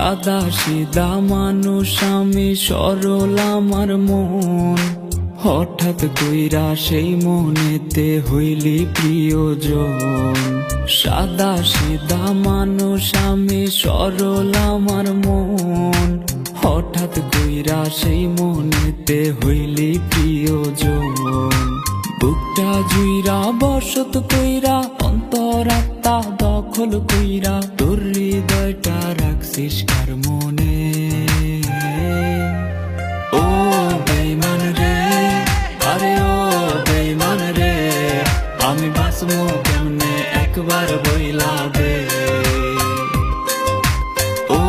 সাদা সিধা মানুষ আমি, সরল আমার মন। হঠাৎ কইরা সেই মনেতে হইলি প্রিয়জন। সাদা সিধা মানুষ আমি, সরল আমার মন। হঠাৎ কইরা সেই মনেতে হইলি প্রিয়জন। বুকটা জুইরা বসত কইরা, অন্তরাত্মা দখল কইরা, তোর হৃদয়টা রাখছিস কার মনে। ও বেঈমান রে, আরে ও বেঈমান রে, আমি বাঁচবো কেমনে একবার বইলা দে। ও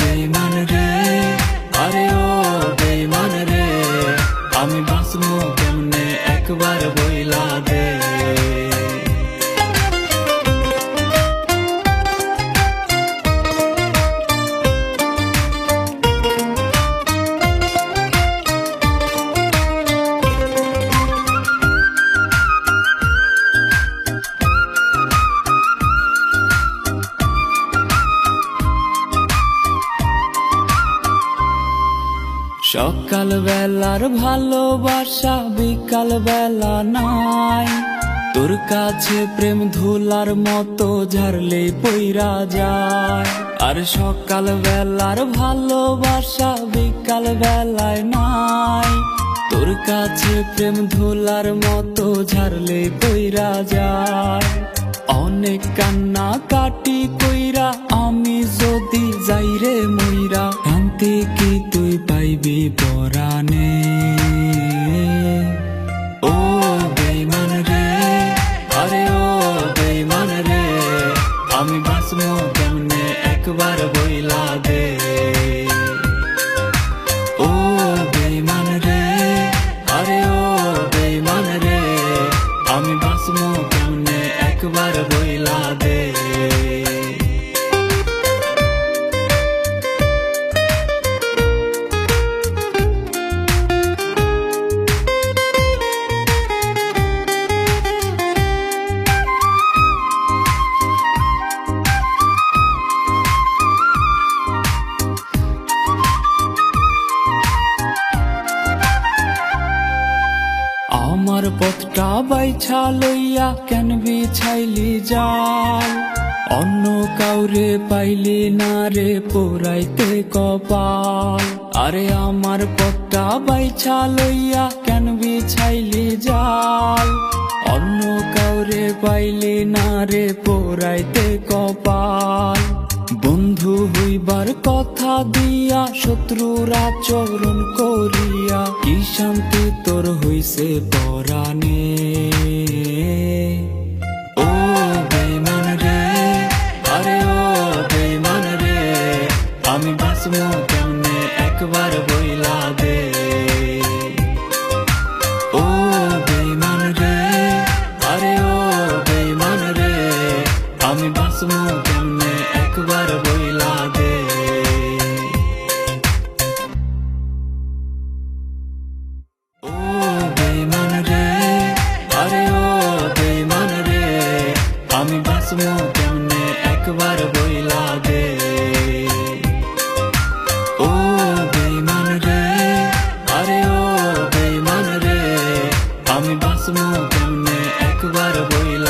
বেঈমান রে, আরে ও বেঈমান রে, আমি বাঁচবো কেমনে একবার বইলা দে। সকাল বেলার ভালোবাসা বিকাল বেলা নাই, তোর কাছে প্রেম ধুলার মতো ঝাড়লে পইরা যায়। আর সকাল বেলার ভালোবাসা বিকাল বেলায় নাই, তোর কাছে প্রেম ধুলার মতো ঝাড়লে পইরা যায়। অনেক কান্না কাটি কইরা আমি যদি যাইরে মইরা, শান্তি কি তুই পাইবি পরাণে। ও বেঈমান রে, আরে ও বেঈমান রে, আমি বাঁচবো কেমনে একবার বইলা দে। ও বেঈমান রে, আরে ও বেঈমান রে, আমি বাঁচবো কেমনে একবার বইলা দে। আমার পথটা বাইছা লইয়া কেন বিছাইলি জাল, অন্য কাউরে পাইলি না রে পোড়াইতে কপাল। আরে আমার পথটা বাইছা লইয়া কেন বিছাইলি জাল, অন্য কাউরে পাইলি না রে পোড়াইতে কপাল। বন্ধু হইবার কথা দিয়া শত্রুর আচরণ করিয়া, কি শান্তি তোর হইছে পরাণে। ও বেঈমান রে, আরে ও বেঈমান রে, আমি বাঁচবো কেমনে একবার বইলা দে। ও বেঈমান রে, আরে ও বেঈমান রে, আমি বাঁচবো কেমনে একবার বইলা দে। ও বেঈমান রে, আরে ও বেঈমান রে, আমি বাঁচবো কেমনে একবার বইলা দে। ও বেঈমান রে, আরে ও বেঈমান রে, আমি বাঁচবো কেমনে একবার বইলা